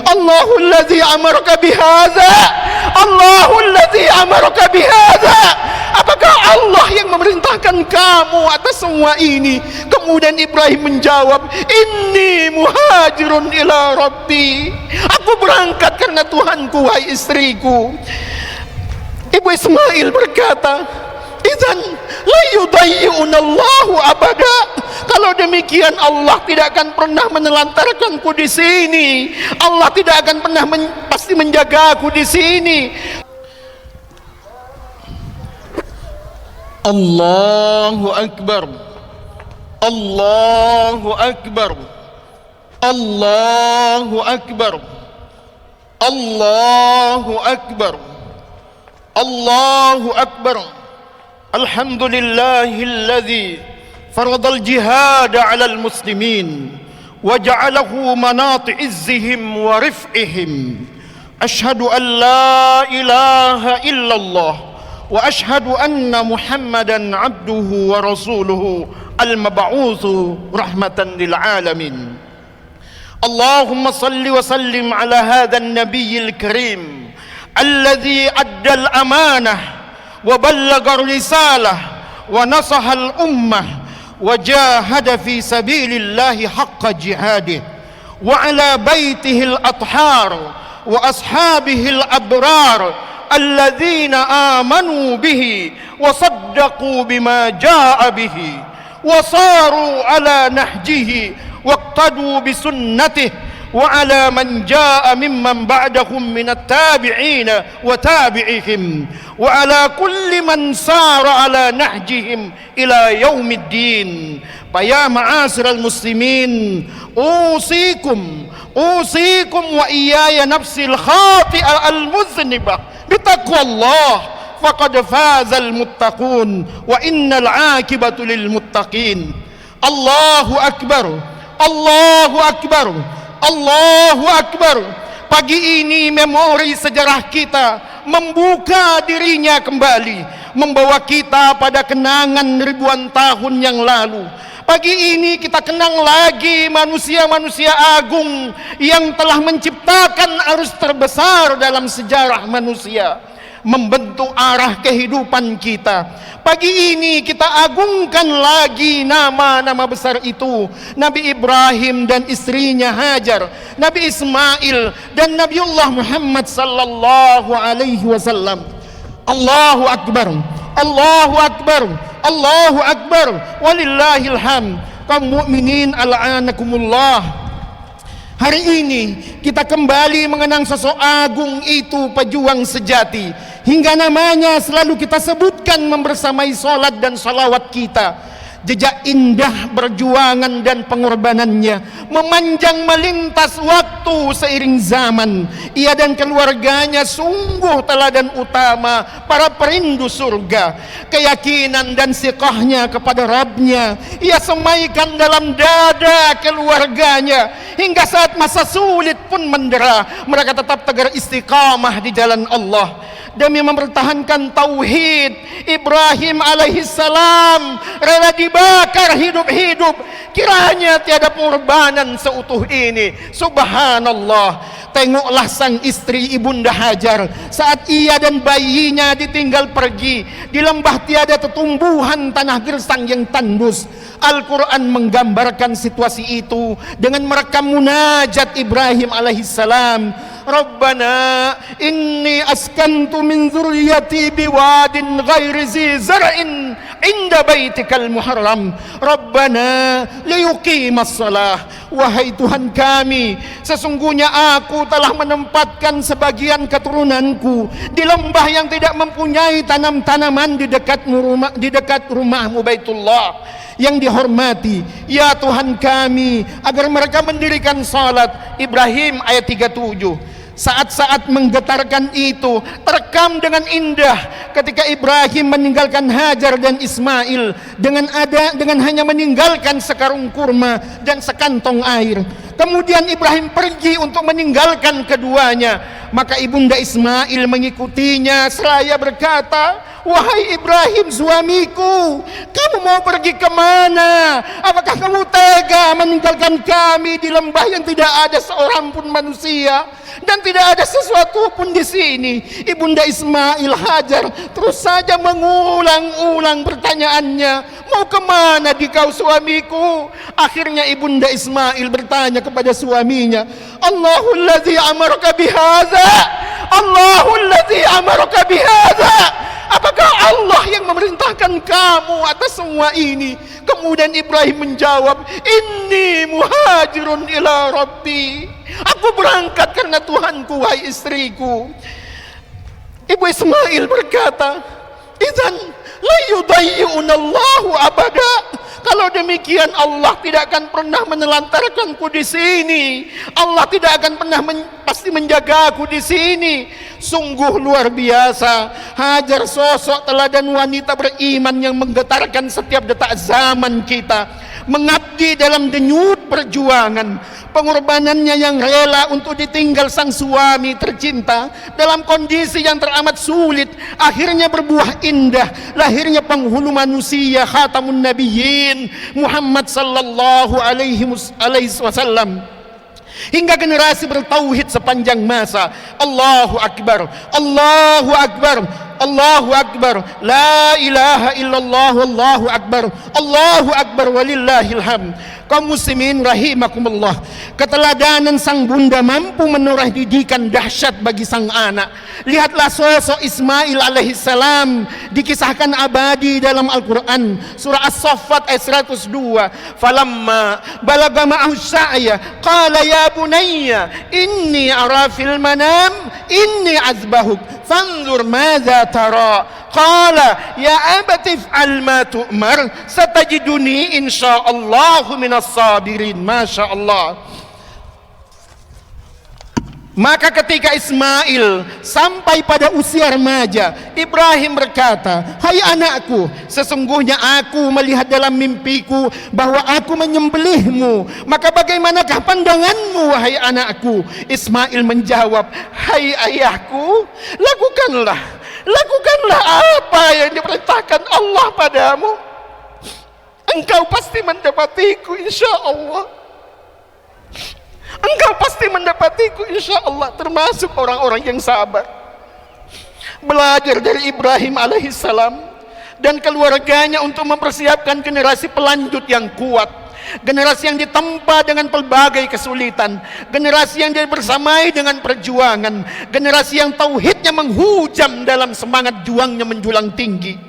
Allahul ladzi amaraka bihadza, Allahul ladzi amaraka bihadza. Apakah Allah yang memerintahkan kamu atas semua ini? Kemudian Ibrahim menjawab, inni muhajirun ila rabbi, aku berangkat karena Tuhanku, wahai istriku. Ibu Ismail berkata, idzan la yudayyi'unallahu abada. Kalau demikian Allah tidak akan pernah menelantarkanku di sini. Allah tidak akan pernah pasti menjagaku di sini. Allahu akbar. Allahu akbar. Allahu akbar. Allahu akbar. Allahu akbar. Alhamdulillahilladzi faradal jihad 'alal muslimin wa ja'alahu manati izzihim wa rif'ihim. Ashhadu an la ilaha illallah wa ashhadu anna Muhammadan 'abduhu wa rasuluhu al-mab'utsu rahmatan lil alamin. Allahumma salli wa sallim ala hadzal nabiyil karim alladzi addal amanah wa ballagar risalah wa nasahal ummah wa jahada fi sabilillahi haqqa jihadih wa ala baitihi al-athhar wa ashabihi al-abrar alladzina amanu bihi wa saddaqu bima jaa bihi wa saru ala nahjihi waqtadu bi sunnatihi وعلى من جاء ممن بعدهم من التابعين وتابعهم وعلى كل من سار على نهجهم إلى يوم الدين. فيا معاشر المسلمين أوصيكم وإياي نفسي الخاطئة المذنبة بتقوى الله فقد فاز المتقون وإن العاقبة للمتقين. الله أكبر. الله أكبر. Allahu Akbar. Pagi ini memori sejarah kita membuka dirinya kembali, membawa kita pada kenangan ribuan tahun yang lalu. Pagi ini kita kenang lagi manusia-manusia agung yang telah menciptakan arus terbesar dalam sejarah manusia, membentuk arah kehidupan kita. Pagi ini kita agungkan lagi nama-nama besar itu, Nabi Ibrahim dan istrinya Hajar, Nabi Ismail dan Nabiullah Muhammad sallallahu alaihi wasallam. Allahu akbar. Allahu akbar. Allahu akbar. Walillahil hamd. Kaum mukminin al'anakumullah. Hari ini kita kembali mengenang sosok agung itu, pejuang sejati, hingga namanya selalu kita sebutkan membersamai salat dan salawat kita. Jejak indah perjuangan dan pengorbanannya memanjang melintas waktu seiring zaman. Ia dan keluarganya sungguh teladan utama para perindu surga. Keyakinan dan siqahnya kepada Rabbnya ia semaikan dalam dada keluarganya. Hingga saat masa sulit pun mendera, mereka tetap tegar istiqamah di jalan Allah. Demi mempertahankan tauhid, Ibrahim alaihissalam rela dibakar hidup-hidup. Kiranya tiada pengorbanan seutuh ini. Subhanallah. Tengoklah sang istri Ibunda Hajar saat ia dan bayinya ditinggal pergi di lembah tiada tetumbuhan tanah gersang yang tandus. Al-Quran menggambarkan situasi itu dengan merekam munajat Ibrahim alaihissalam. Rabbana inni askantu min dzurriyyati biwadin ghairi zi zar'in inda baitikal muharram Rabbana liyuqimas shalah. Wahai Tuhan kami, sesungguhnya aku telah menempatkan sebagian keturunanku di lembah yang tidak mempunyai tanam-tanaman di dekat rumahmu Baitullah yang dihormati. Ya Tuhan kami, agar mereka mendirikan salat. Ibrahim ayat 37. Saat-saat menggetarkan itu terekam dengan indah ketika Ibrahim meninggalkan Hajar dan Ismail dengan hanya meninggalkan sekarung kurma dan sekantong air. Kemudian Ibrahim pergi untuk meninggalkan keduanya. Maka Ibunda Ismail mengikutinya seraya berkata, Wahai Ibrahim suamiku, kamu mau pergi kemana? Apakah kamu tega meninggalkan kami di lembah yang tidak ada seorang pun manusia dan tidak ada sesuatu pun di sini? Ibunda Ismail Hajar terus saja mengulang-ulang pertanyaannya, mau kemana dikau suamiku? Akhirnya Ibunda Ismail bertanya kepada suaminya, Allahul ladzi amaraka bihadza, Allahul ladzi amaraka bihadza. Apakah Allah yang memerintahkan kamu atas semua ini? Kemudian Ibrahim menjawab, Inni muhajirun ila Rabbi. Aku berangkat karena Tuhanku, wahai istriku. Ibu Ismail berkata, Idzan la yudayyunallahu abada. Kalau demikian Allah tidak akan pernah menelantarkanku di sini. Allah tidak akan pernah pasti menjagaku di sini. Sungguh luar biasa. Hajar sosok teladan wanita beriman yang menggetarkan setiap detak zaman kita. Mengabdi dalam denyut perjuangan. Pengorbanannya yang rela untuk ditinggal sang suami tercinta dalam kondisi yang teramat sulit, akhirnya berbuah indah. Lahirnya penghulu manusia, khatamun nabiyyin Muhammad sallallahu alaihi wasallam, hingga generasi bertauhid sepanjang masa. Allahu akbar, Allahu akbar, Allahu akbar, la ilaha illallah, Allahu akbar, Allahu akbar, walillahil hamd. Kaum muslimin rahimakumullah, keteladanan sang bunda mampu menoreh didikan dahsyat bagi sang anak. Lihatlah sosok Ismail alaihissalam, dikisahkan abadi dalam Al-Quran, surah As-Saffat ayat 102. Falamma balagha ma'ahu sa'ya qala ya bunayya inni ara fil manam inni azbahuk fanzur madza tara. Qala ya abati if'al ma tu'mar satajiduni insyaallahu minas sabirin. Masya Allah. Maka ketika Ismail sampai pada usia remaja, Ibrahim berkata, hai anakku, sesungguhnya aku melihat dalam mimpiku bahwa aku menyembelihmu. Maka bagaimanakah pandanganmu, wahai anakku? Ismail menjawab, hai ayahku, lakukanlah apa yang diperintahkan Allah padamu. Engkau pasti mendapatiku insya Allah. Engkau pasti mendapatiku insya Allah. Termasuk orang-orang yang sabar. Belajar dari Ibrahim alaihissalam dan keluarganya untuk mempersiapkan generasi pelanjut yang kuat, generasi yang ditempa dengan pelbagai kesulitan, generasi yang bersamai dengan perjuangan, generasi yang tauhidnya menghujam dalam semangat juangnya menjulang tinggi,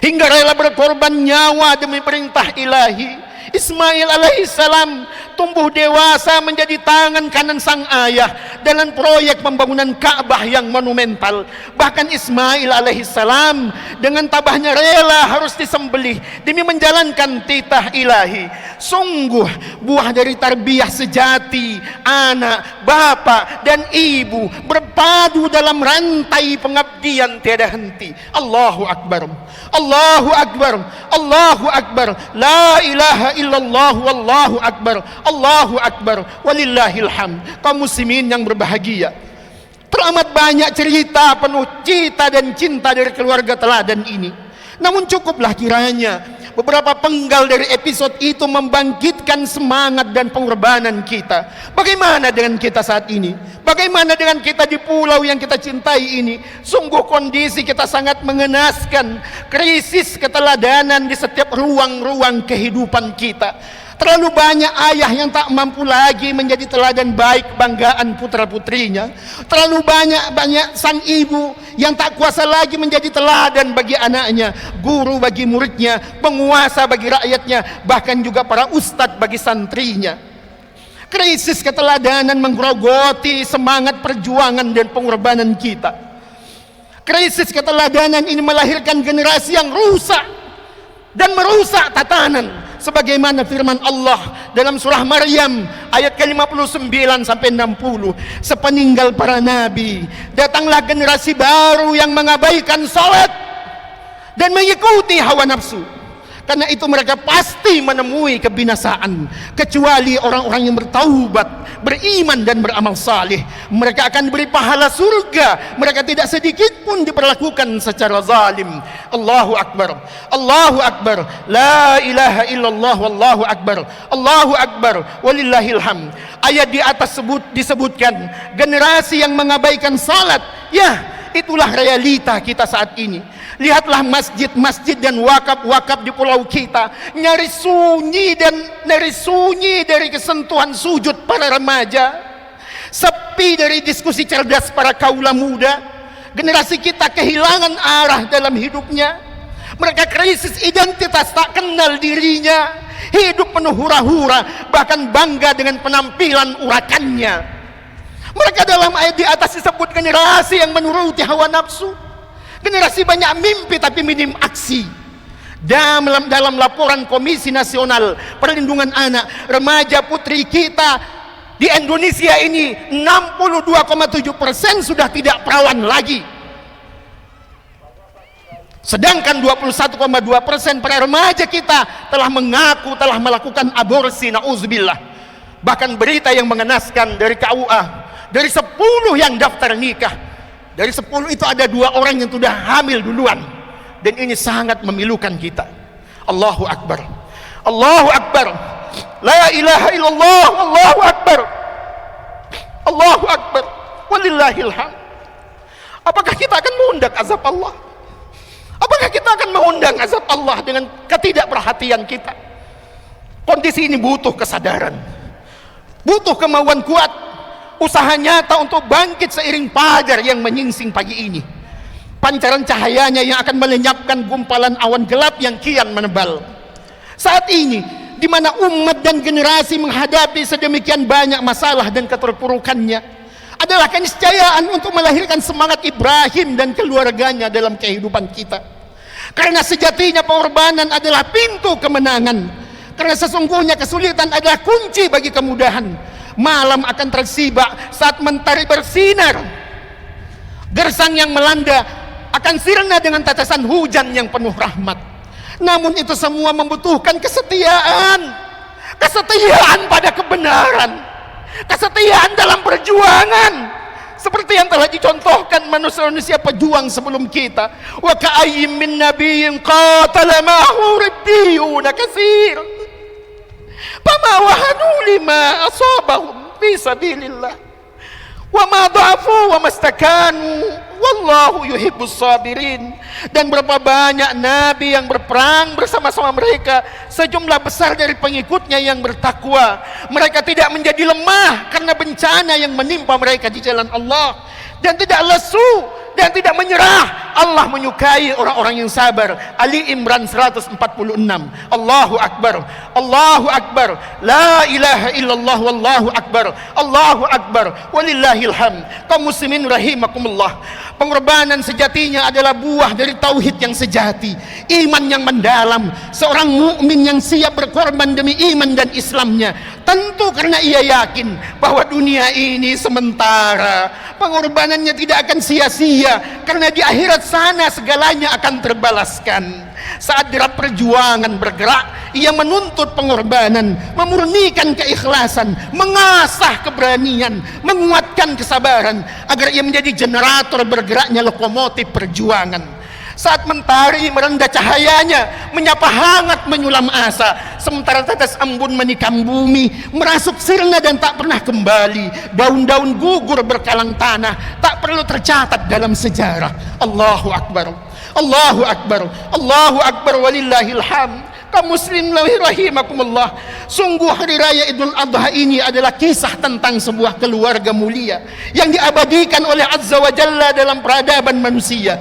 hingga rela berkorban nyawa demi perintah ilahi. Ismail alaihissalam tumbuh dewasa menjadi tangan kanan sang ayah dalam proyek pembangunan Ka'bah yang monumental. Bahkan Ismail alaihissalam dengan tabahnya rela harus disembelih demi menjalankan titah ilahi. Sungguh buah dari tarbiyah sejati anak, bapak dan ibu berpadu dalam rantai pengabdian tiada henti. Allahu akbar, Allahu akbar, Allahu akbar, la ilaha illallah, wallahu akbar, Allahu akbar, walillahil hamd. Kaum muslimin yang berbahagia, teramat banyak cerita penuh cita dan cinta dari keluarga teladan ini. Namun cukuplah kiranya beberapa penggal dari episode itu membangkitkan semangat dan pengorbanan kita. Bagaimana dengan kita saat ini? Bagaimana dengan kita di pulau yang kita cintai ini? Sungguh kondisi kita sangat mengenaskan. Krisis keteladanan di setiap ruang-ruang kehidupan kita. Terlalu banyak ayah yang tak mampu lagi menjadi teladan baik banggaan putra-putrinya. Terlalu banyak sang ibu yang tak kuasa lagi menjadi teladan bagi anaknya, guru bagi muridnya, penguasa bagi rakyatnya, bahkan juga para ustadz bagi santrinya. Krisis keteladanan menggerogoti semangat perjuangan dan pengorbanan kita. Krisis keteladanan ini melahirkan generasi yang rusak dan merusak tatanan. Sebagaimana firman Allah dalam surah Maryam ayat ke-59 sampai 60, sepeninggal para nabi datanglah generasi baru yang mengabaikan salat dan mengikuti hawa nafsu. Karena itu mereka pasti menemui kebinasaan, kecuali orang-orang yang bertaubat, beriman dan beramal saleh. Mereka akan beri pahala surga. Mereka tidak sedikit pun diperlakukan secara zalim. Allahu akbar, Allahu akbar, la ilaha illallah, wallahu akbar, Allahu akbar, walillahil hamd. Ayat di atas disebutkan generasi yang mengabaikan salat. Ya, itulah realita kita saat ini. Lihatlah masjid-masjid dan wakaf-wakaf di pulau kita, nyaris sunyi dari kesentuhan sujud para remaja, sepi dari diskusi cerdas para kaula muda. Generasi kita kehilangan arah dalam hidupnya. Mereka krisis identitas, tak kenal dirinya, hidup penuh hura-hura, bahkan bangga dengan penampilan urakannya. Mereka dalam ayat di atas disebut generasi yang menuruti hawa nafsu. Generasi banyak mimpi tapi minim aksi. Dalam laporan Komisi Nasional Perlindungan Anak, remaja putri kita di Indonesia ini 62,7% sudah tidak perawan lagi. Sedangkan 21,2% para remaja kita telah mengaku telah melakukan aborsi, na'udzubillah. Bahkan berita yang mengenaskan dari KUA, dari 10 yang daftar nikah, dari 10 itu ada 2 orang yang sudah hamil duluan. Dan ini sangat memilukan kita. Allahu akbar, Allahu akbar, la ilaha illallah, Allahu akbar, Allahu akbar, walillahil hamd. Apakah kita akan mengundang azab Allah? Apakah kita akan mengundang azab Allah dengan ketidakperhatian kita? Kondisi ini butuh kesadaran, butuh kemauan kuat, usaha nyata untuk bangkit seiring fajar yang menyingsing pagi ini. Pancaran cahayanya yang akan melenyapkan gumpalan awan gelap yang kian menebal. Saat ini, di mana umat dan generasi menghadapi sedemikian banyak masalah dan keterpurukannya, adalah keniscayaan untuk melahirkan semangat Ibrahim dan keluarganya dalam kehidupan kita. Karena sejatinya pengorbanan adalah pintu kemenangan. Karena sesungguhnya kesulitan adalah kunci bagi kemudahan. Malam akan tersibak saat mentari bersinar. Gersang yang melanda akan sirna dengan tetesan hujan yang penuh rahmat. Namun itu semua membutuhkan kesetiaan. Kesetiaan pada kebenaran, kesetiaan dalam perjuangan, seperti yang telah dicontohkan manusia-manusia pejuang sebelum kita. Wa ka'ayyim min nabiyyin qatala ma'ahu ribbiyuna katsir fama wahanu lima asabahum fi sabilillah wa ma dha'afu wa mastakanu wallahu yuhibbus sabirin. Dan berapa banyak nabi yang berperang bersama-sama mereka, sejumlah besar dari pengikutnya yang bertakwa. Mereka tidak menjadi lemah karena bencana yang menimpa mereka di jalan Allah, dan tidak lesu dan tidak menyerah. Allah menyukai orang-orang yang sabar. Ali Imran 146. Allahu akbar, Allahu akbar, la ilaha illallah, wallahu akbar, Allahu akbar, walillahil hamd. Kaum muslimin rahimakumullah, pengorbanan sejatinya adalah buah dari tauhid yang sejati, iman yang mendalam. Seorang mukmin yang siap berkorban demi iman dan Islamnya, tentu karena ia yakin bahwa dunia ini sementara. Pengorbanannya tidak akan sia-sia, karena di akhirat sana segalanya akan terbalaskan. Saat derap perjuangan bergerak, ia menuntut pengorbanan, memurnikan keikhlasan, mengasah keberanian, menguatkan kesabaran, agar ia menjadi generator bergeraknya lokomotif perjuangan. Saat mentari merendah cahayanya, menyapa hangat menyulam asa, sementara tetes embun menikam bumi, merasuk sirna dan tak pernah kembali. Daun-daun gugur berkalang tanah, tak perlu tercatat dalam sejarah. Allahu akbar, Allahu akbar, Allahu akbar, walillahil hamd. Kaum muslim rahimakumullah, sungguh hari raya Idul Adha ini adalah kisah tentang sebuah keluarga mulia yang diabadikan oleh Azza wa Jalla dalam peradaban manusia.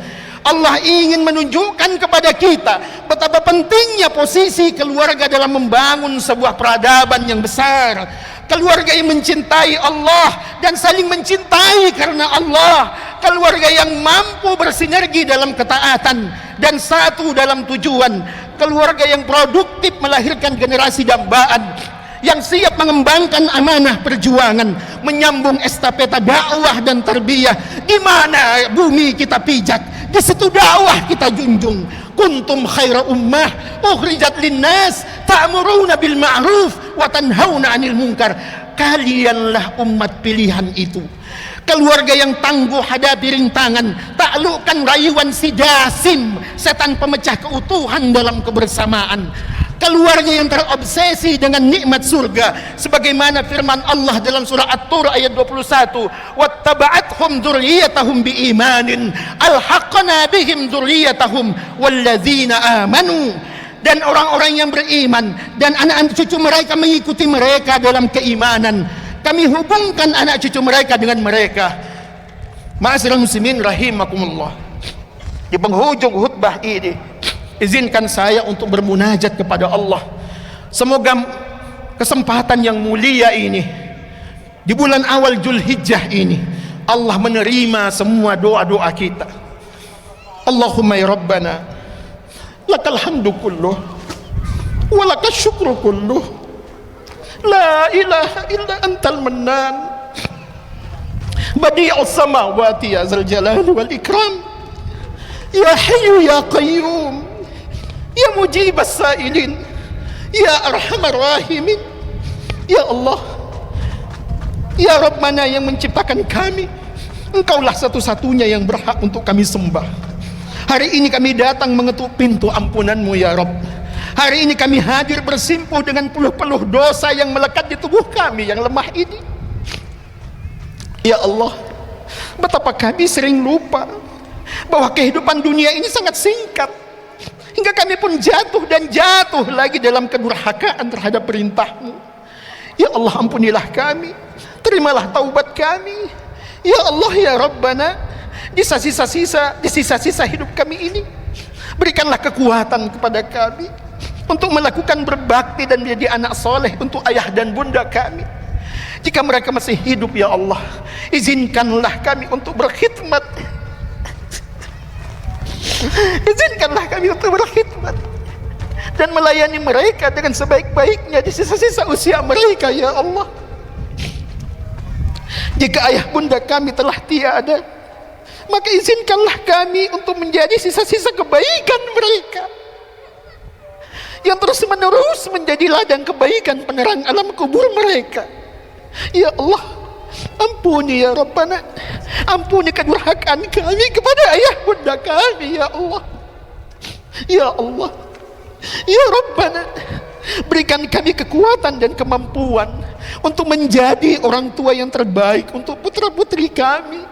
Allah ingin menunjukkan kepada kita betapa pentingnya posisi keluarga dalam membangun sebuah peradaban yang besar. Keluarga yang mencintai Allah dan saling mencintai karena Allah. Keluarga yang mampu bersinergi dalam ketaatan dan satu dalam tujuan. Keluarga yang produktif melahirkan generasi dambaan yang siap mengembangkan amanah perjuangan, menyambung estafeta dakwah dan tarbiyah. Di mana bumi kita pijak, di situ dakwah kita junjung. kuntum khaira ummah ukhrijat linnas ta'muruna bil ma'ruf wa tanhauna 'anil munkar. Kalianlah umat pilihan itu, keluarga yang tangguh hadapi rintangan, taklukkan rayuan si jasim, setan pemecah keutuhan dalam kebersamaan. Keluarga yang terobsesi dengan nikmat surga, sebagaimana firman Allah dalam surah At-Tur ayat 21, wattaba'athum dzurriyyatahum biimanin alhaqqna bihim dzurriyyatahum walladzina amanu. Dan orang-orang yang beriman dan anak-anak cucu mereka mengikuti mereka dalam keimanan, kami hubungkan anak cucu mereka dengan mereka. Ma'asyiral muslimin rahimakumullah, di penghujung khutbah ini izinkan saya untuk bermunajat kepada Allah. Semoga kesempatan yang mulia ini di bulan awal Dzulhijjah ini Allah menerima semua doa-doa kita. Allahumma ya Rabbana lakal hamdu kulluh wa lakas syukru kulluh la ilaha illa antal mannan badi'us samawati ya zal jalali wal ikram ya hayyu ya qayyum ya mujibas sailin ya arhamar rahimin. Ya Allah, ya Rabbana yang menciptakan kami, Engkaulah satu-satunya yang berhak untuk kami sembah. Hari ini kami datang mengetuk pintu ampunan-Mu ya Rabb. Hari ini kami hadir bersimpuh dengan peluh-peluh dosa yang melekat di tubuh kami yang lemah ini. Ya Allah, betapa kami sering lupa bahwa kehidupan dunia ini sangat singkat, hingga kami pun jatuh dan jatuh lagi dalam kedurhakaan terhadap perintah-Mu. Ya Allah, ampunilah kami, terimalah taubat kami. Ya Allah ya Rabbana, di sisa-sisa hidup kami ini berikanlah kekuatan kepada kami untuk melakukan berbakti dan menjadi anak soleh untuk ayah dan bunda kami. Jika mereka masih hidup ya Allah, izinkanlah kami untuk berkhidmat. Izinkanlah kami untuk berkhidmat dan melayani mereka dengan sebaik-baiknya di sisa-sisa usia mereka ya Allah. Jika ayah bunda kami telah tiada, maka izinkanlah kami untuk menjadi sisa-sisa kebaikan mereka yang terus-menerus menjadi ladang kebaikan penerang alam kubur mereka. Ya Allah, ampuni ya Rabbana, ampuni kedurhakaan kami kepada ayah bunda kami ya Allah. Ya Allah, ya Rabbana, berikan kami kekuatan dan kemampuan untuk menjadi orang tua yang terbaik untuk putra-putri kami.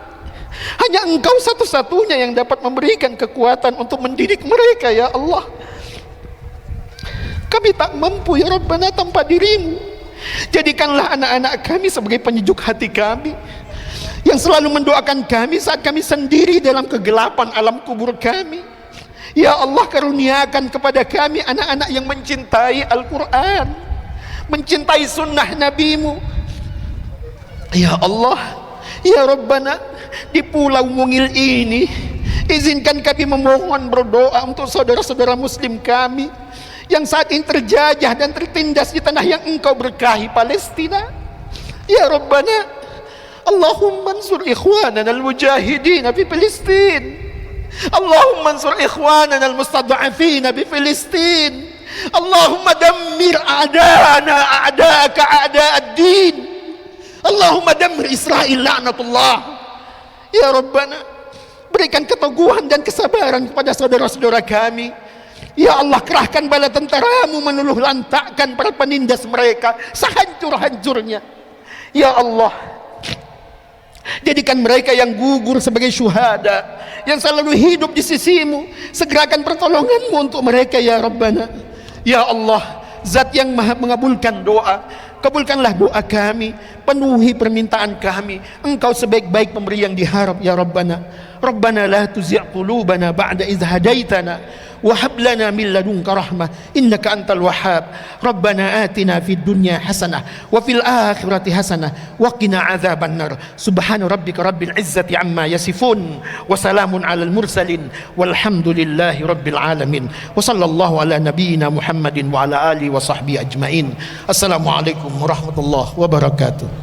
Hanya Engkau satu-satunya yang dapat memberikan kekuatan untuk mendidik mereka ya Allah. Kami tak mampu ya Rabbana tanpa diri-Mu. Jadikanlah anak-anak kami sebagai penyejuk hati kami, yang selalu mendoakan kami saat kami sendiri dalam kegelapan alam kubur kami. Ya Allah, karuniakan kepada kami anak-anak yang mencintai Al-Quran, mencintai sunnah Nabi-Mu. Ya Allah, ya Rabbana, di Pulau Mungil ini izinkan kami memohon berdoa untuk saudara-saudara muslim kami yang saat ini terjajah dan tertindas di tanah yang Engkau berkahi, Palestina. Ya Rabbana, Allahumma ansur ikhwanana al-mujahidin fi Palestin, Allahumma ansur ikhwanana al-mustad'afin fi Palestin, Allahumma dammir a'da'ana a'da'aka a'da'ad-din, Allahumma dammir Israel la'natullah. Ya Rabbana, berikan keteguhan dan kesabaran kepada saudara-saudara kami. Ya Allah, kerahkan bala tentara-Mu meluluh lantakkan para penindas mereka sehancur-hancurnya. Ya Allah, jadikan mereka yang gugur sebagai syuhada, yang selalu hidup di sisi-Mu. Segerakan pertolongan-Mu untuk mereka ya Rabbana. Ya Allah, Zat yang maha mengabulkan doa, kabulkanlah doa kami, penuhi permintaan kami. Engkau sebaik-baik pemberi yang diharap ya Rabbana. Rabbana la tuzigh qulubana ba'da idh hadaitana wa hab lana min ladunka rahmah innaka antal wahhab. Rabbana atina fid dunya hasanah wa fil akhirati hasanah wa qina adzabannar. Subhana rabbika rabbil izzati amma yasifun wa salamun alal mursalin walhamdulillahi rabbil alamin. Wa sallallahu ala nabiyyina Muhammadin wa ala alihi wa sahbihi ajmain. Assalamualaikum warahmatullahi wabarakatuh.